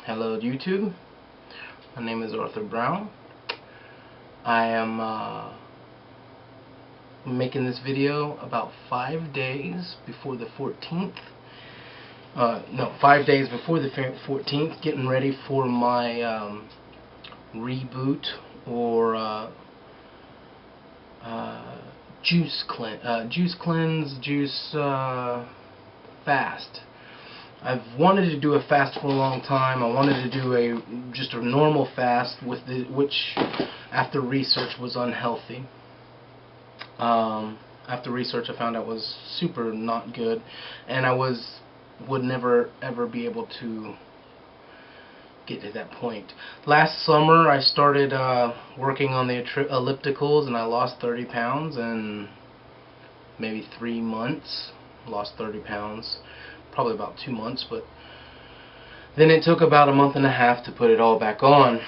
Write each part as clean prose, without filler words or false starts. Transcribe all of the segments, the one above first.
Hello YouTube, my name is Arthur Brown. I am making this video about 5 days before the 14th. No, 5 days before the 14th, getting ready for my reboot or juice fast. I've wanted to do a fast for a long time. I wanted to do just a normal fast which after research was unhealthy. After research I found out was super not good, and I would never ever be able to get to that point. Last summer I started working on the ellipticals, and I lost 30 pounds in maybe 3 months. Lost 30 pounds. Probably about 2 months, but then it took about a month and a half to put it all back on,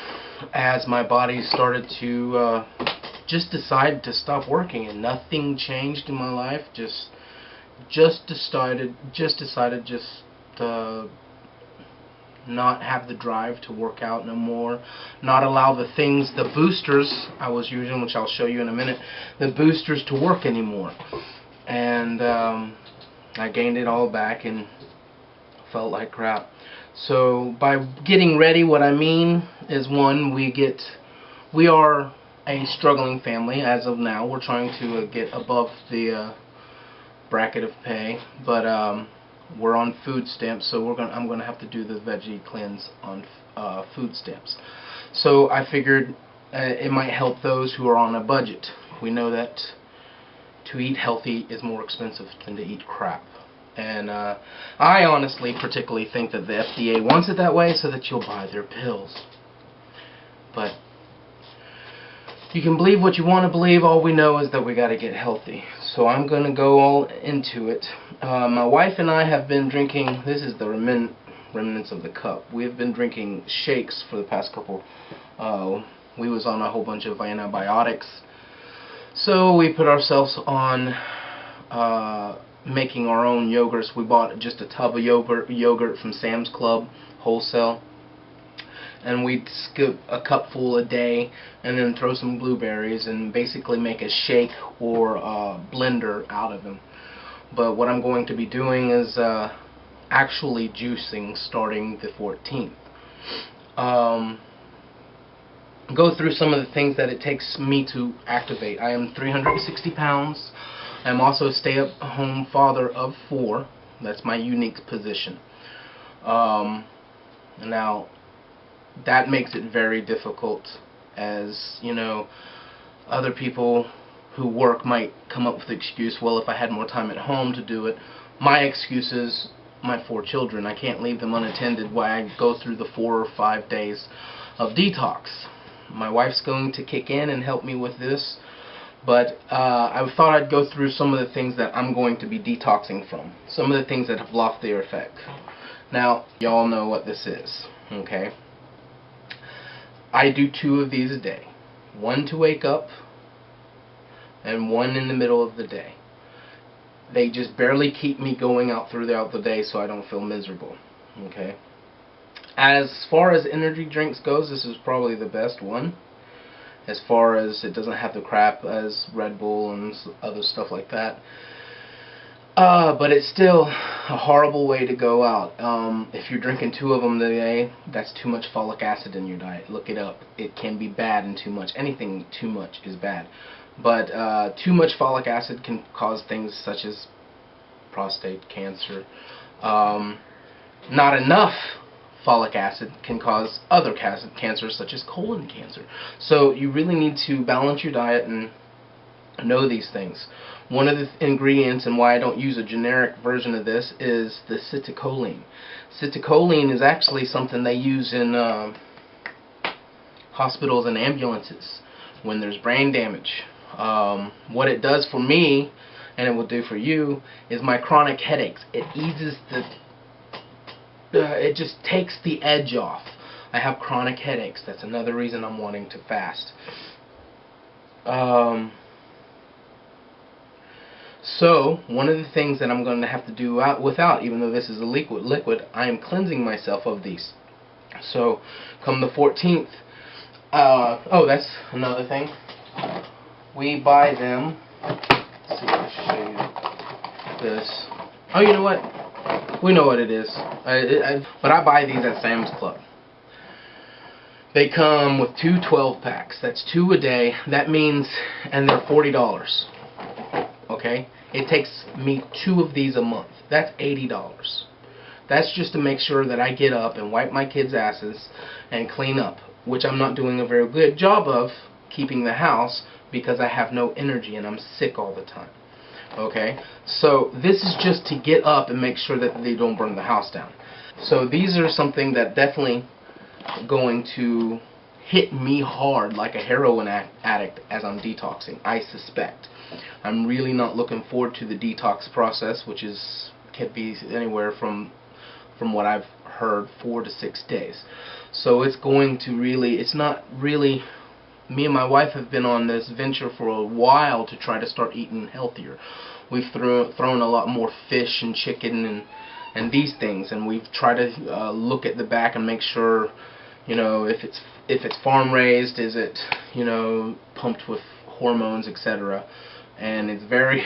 as my body started to just decide to stop working, and nothing changed in my life. Just decided to not have the drive to work out no more, not allow the boosters I was using, which I'll show you in a minute, the boosters to work anymore. And I gained it all back and felt like crap. So by getting ready, what I mean is, one, we are a struggling family as of now. We're trying to get above the bracket of pay, but we're on food stamps, so I'm gonna have to do the veggie cleanse on food stamps. So I figured it might help those who are on a budget. We know that to eat healthy is more expensive than to eat crap. And I honestly particularly think that the FDA wants it that way so that you'll buy their pills. But you can believe what you want to believe. All we know is that we got to get healthy. So I'm going to go all into it. My wife and I have been drinking, this is the remnants of the cup. We have been drinking shakes for the past couple, we was on a whole bunch of antibiotics. So we put ourselves on making our own yogurts. We bought just a tub of yogurt from Sam's Club, wholesale. And we'd scoop a cupful a day and then throw some blueberries and basically make a shake or a blender out of them. But what I'm going to be doing is actually juicing starting the 14th. Go through some of the things that it takes me to activate. I am 360 pounds. I'm also a stay-at-home father of 4. That's my unique position. Now, that makes it very difficult, as you know, other people who work might come up with the excuse, well, if I had more time at home to do it. My excuse is my 4 children. I can't leave them unattended while I go through the 4 or 5 days of detox. My wife's going to kick in and help me with this, but I thought I'd go through some of the things that I'm going to be detoxing from, some of the things that have lost their effect. Now, y'all know what this is, okay? I do 2 of these a day. 1 to wake up and 1 in the middle of the day. They just barely keep me going out throughout the day so I don't feel miserable. Okay. As far as energy drinks goes, this is probably the best one. As far as it doesn't have the crap as Red Bull and other stuff like that. But it's still a horrible way to go out. If you're drinking 2 of them a day, that's too much folic acid in your diet. Look it up. It can be bad, and too much. Anything too much is bad. But too much folic acid can cause things such as prostate cancer. Not enough folic acid can cause other cancers such as colon cancer. So you really need to balance your diet and know these things. One of the ingredients, and why I don't use a generic version of this, is the citicoline. Citicoline is actually something they use in hospitals and ambulances when there's brain damage. What it does for me, and it will do for you, is my chronic headaches. It eases it just takes the edge off. I have chronic headaches. That's another reason I'm wanting to fast. So, one of the things that I'm going to have to do without, even though this is a liquid, I am cleansing myself of these. So come the 14th, oh, that's another thing. We buy them. Let's see if I show you this. Oh, you know what? We know what it is. But I buy these at Sam's Club. They come with two 12-packs. That's 2 a day. That means, and they're $40. Okay? It takes me 2 of these a month. That's $80. That's just to make sure that I get up and wipe my kids' asses and clean up, which I'm not doing a very good job of keeping the house because I have no energy and I'm sick all the time. Okay? So this is just to get up and make sure that they don't burn the house down. So these are something that definitely going to hit me hard like a heroin addict as I'm detoxing, I suspect. I'm really not looking forward to the detox process, which can be anywhere from what I've heard 4 to 6 days. So it's going to really, it's not really, me and my wife have been on this venture for a while to try to start eating healthier. We've thrown a lot more fish and chicken and these things, and we've tried to look at the back and make sure, you know, if it's farm raised, is it, you know, pumped with hormones, etc. And it's very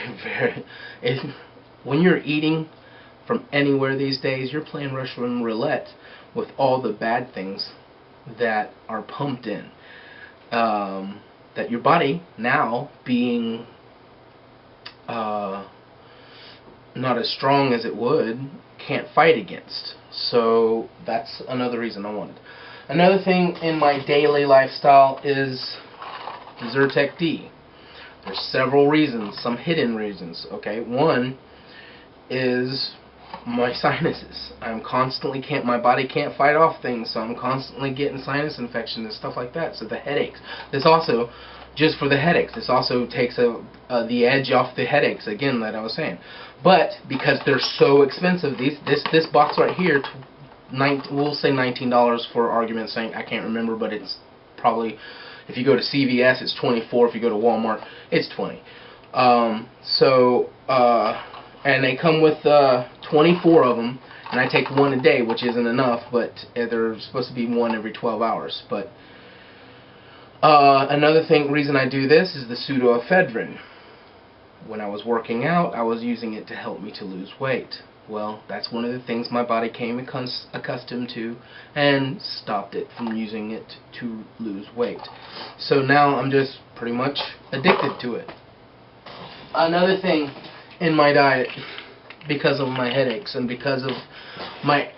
when you're eating from anywhere these days, you're playing Russian roulette with all the bad things that are pumped in, that your body now being not as strong as it would can't fight against. So that's another reason I wanted. Another thing in my daily lifestyle is Zyrtec D. There's several reasons, some hidden reasons. Okay, one is my sinuses. My body can't fight off things, so I'm constantly getting sinus infections and stuff like that. So the headaches. This also, just for the headaches, this also takes the edge off the headaches again that I was saying. But because they're so expensive, this box right here, we'll say $19 for argument's sake. I can't remember, but it's probably, if you go to CVS, it's $24. If you go to Walmart, it's $20. And they come with 24 of them, and I take 1 a day, which isn't enough, but they're supposed to be 1 every 12 hours. But another reason I do this is the pseudoephedrine. When I was working out, I was using it to help me to lose weight. Well, that's one of the things my body came accustomed to and stopped it from using it to lose weight. So now I'm just pretty much addicted to it. Another thing in my diet, because of my headaches and because of my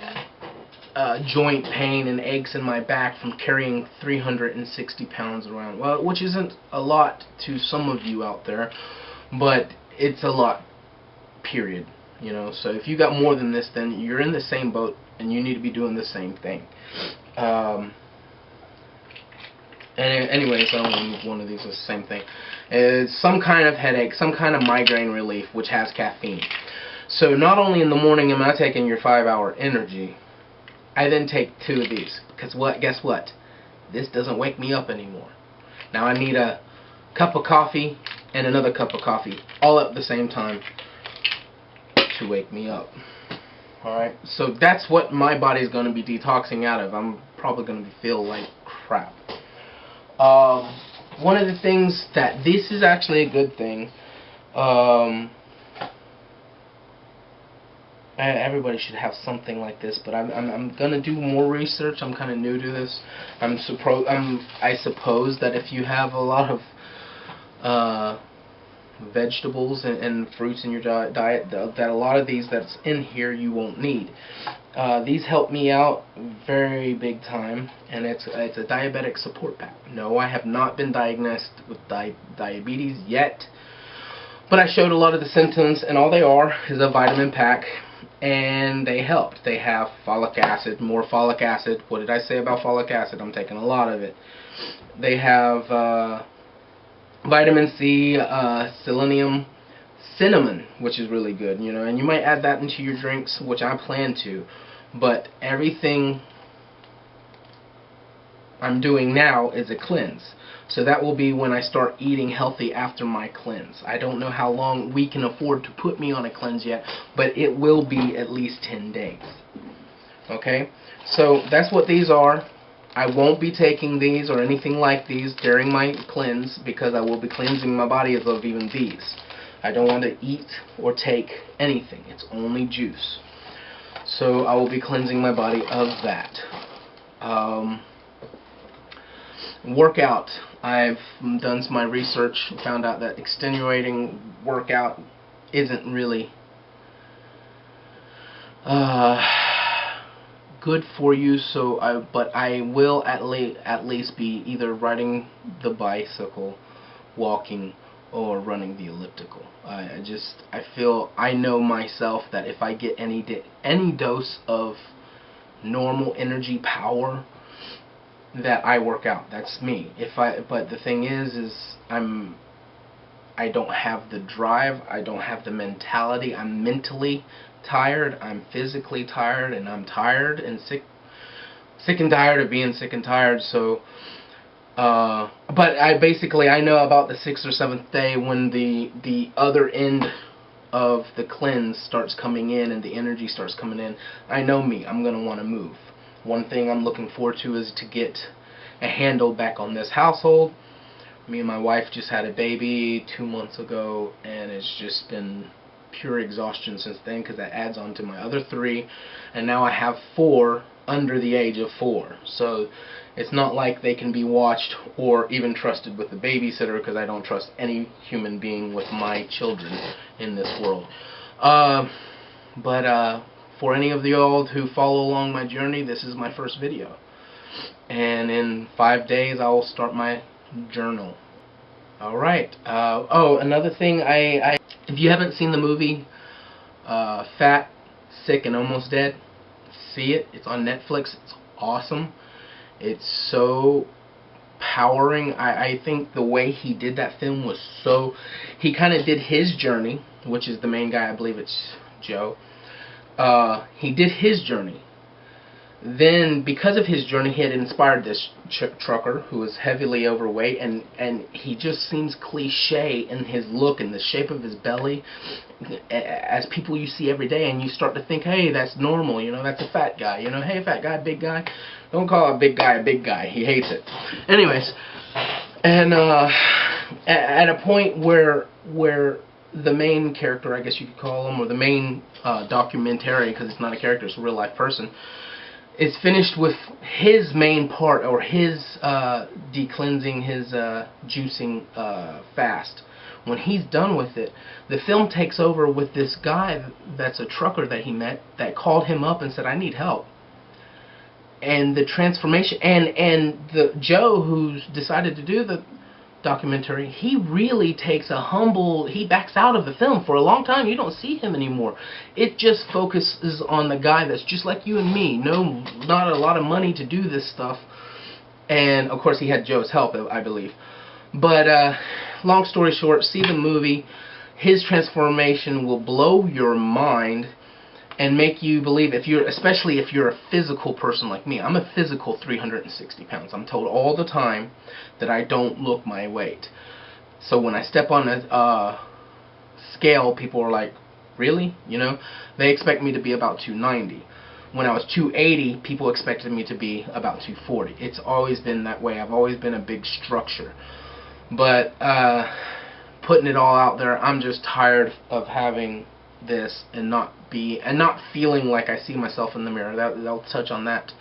joint pain and aches in my back from carrying 360 pounds around, well, which isn't a lot to some of you out there, but it's a lot, period. You know, so if you got more than this, then you're in the same boat and you need to be doing the same thing. And anyways, I don't need one of these. It's the same thing. It's some kind of headache, some kind of migraine relief, which has caffeine. So not only in the morning am I taking your 5-hour energy, I then take 2 of these. Because guess what? This doesn't wake me up anymore. Now I need a cup of coffee and another cup of coffee, all at the same time, to wake me up. Alright, so that's what my body's going to be detoxing out of. I'm probably going to feel like crap. One of the things that, this is actually a good thing, everybody should have something like this, but I'm going to do more research. I'm kind of new to this. I suppose that if you have a lot of vegetables and fruits in your diet, that a lot of these that's in here you won't need. These help me out very big time, and it's a diabetic support pack. No, I have not been diagnosed with diabetes yet, but I showed a lot of the symptoms, and all they are is a vitamin pack, and they helped. They have folic acid, more folic acid. What did I say about folic acid? I'm taking a lot of it. They have vitamin C, selenium, cinnamon, which is really good, you know, and you might add that into your drinks, which I plan to, but everything I'm doing now is a cleanse. So that will be when I start eating healthy after my cleanse. I don't know how long we can afford to put me on a cleanse yet, but it will be at least 10 days. Okay? So that's what these are. I won't be taking these or anything like these during my cleanse because I will be cleansing my body of even these. I don't want to eat or take anything. It's only juice. So I will be cleansing my body of that. Workout. I've done my research, found out that extenuating workout isn't really good for you. But I will at least be either riding the bicycle, walking, or running the elliptical. I feel, I know myself that if I get any dose of normal energy power, that I work out. That's me. But the thing is I don't have the drive. I don't have the mentality. I'm mentally tired. I'm physically tired, and I'm tired and sick and tired of being sick and tired. So, but I know about the 6th or 7th day when the other end of the cleanse starts coming in and the energy starts coming in. I know me. I'm gonna want to move. One thing I'm looking forward to is to get a handle back on this household. Me and my wife just had a baby 2 months ago, and it's just been pure exhaustion since then because that adds on to my other 3, and now I have 4 under the age of 4. So it's not like they can be watched or even trusted with a babysitter because I don't trust any human being with my children in this world. For any of the old who follow along my journey, this is my first video. And in 5 days, I will start my journal. Alright. Oh, another thing, if you haven't seen the movie Fat, Sick, and Almost Dead, see it. It's on Netflix. It's awesome. It's so powering. I think the way he did that film was so... He kind of did his journey, which is the main guy. I believe it's Joe. He did his journey. Then, because of his journey, he had inspired this trucker who was heavily overweight, and he just seems cliche in his look and the shape of his belly, as people you see every day, and you start to think, hey, that's normal, you know, that's a fat guy, you know, hey, fat guy, big guy. Don't call a big guy, he hates it. Anyways, and at a point where the main character, I guess you could call him, or the main documentary, because it's not a character, it's a real life person, is finished with his main part, or his decleansing, his juicing fast. When he's done with it, the film takes over with this guy that's a trucker that he met that called him up and said, I need help. And the transformation, and the Joe who's decided to do the documentary, he really takes he backs out of the film. For a long time you don't see him anymore. It just focuses on the guy that's just like you and me, not a lot of money to do this stuff, and of course he had Joe's help, I believe. But long story short, see the movie. His transformation will blow your mind and make you believe, especially if you're a physical person like me. I'm a physical 360 pounds. I'm told all the time that I don't look my weight. So when I step on a scale, people are like, really? You know, they expect me to be about 290. When I was 280, people expected me to be about 240. It's always been that way. I've always been a big structure. But putting it all out there, I'm just tired of having this and not feeling like I see myself in the mirror. They'll touch on that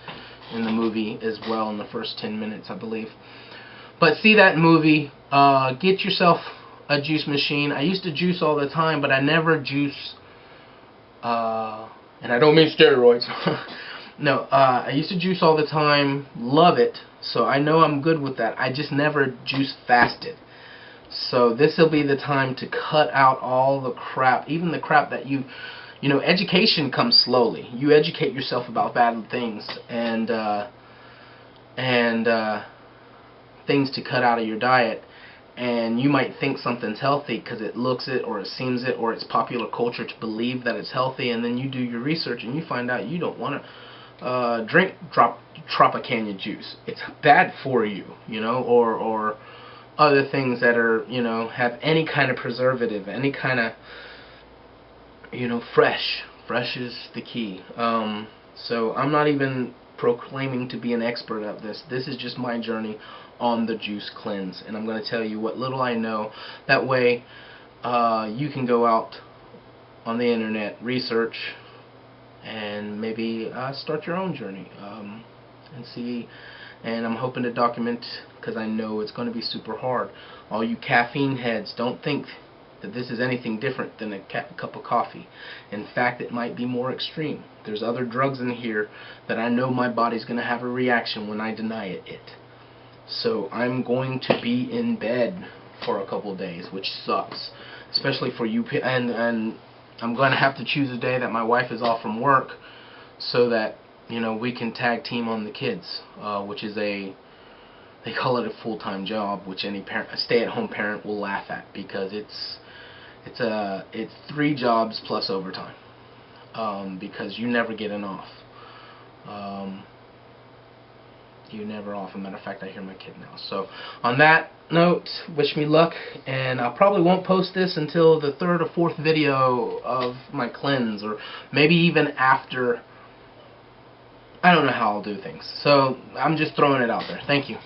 in the movie as well in the first 10 minutes, I believe. But see that movie. Get yourself a juice machine. I used to juice all the time, but I never juice. And I don't mean steroids. No, I used to juice all the time. Love it. So I know I'm good with that. I just never juice fasted. So this will be the time to cut out all the crap, even the crap that you know, education comes slowly. You educate yourself about bad things and things to cut out of your diet, and you might think something's healthy because it looks it, or it seems it, or it's popular culture to believe that it's healthy, and then you do your research and you find out you don't want to drink Tropicana juice. It's bad for you, you know, or other things that are, you know, have any kind of preservative, any kind of, you know, fresh is the key. So I'm not even proclaiming to be an expert at this. This is just my journey on the juice cleanse, and I'm going to tell you what little I know. That way you can go out on the internet, research, and maybe start your own journey and see. And I'm hoping to document, because I know it's going to be super hard. All you caffeine heads, don't think that this is anything different than a cup of coffee. In fact, it might be more extreme. There's other drugs in here that I know my body's going to have a reaction when I deny it. So I'm going to be in bed for a couple of days, which sucks, especially for you. And I'm going to have to choose a day that my wife is off from work, so that we can tag team on the kids, which is they call it a full-time job, which any parent, a stay-at-home parent, will laugh at, because it's 3 jobs plus overtime, because you never get an off. You never off. As a matter of fact, I hear my kid now. So on that note, wish me luck, and I probably won't post this until the 3rd or 4th video of my cleanse, or maybe even after. I don't know how I'll do things, so I'm just throwing it out there. Thank you.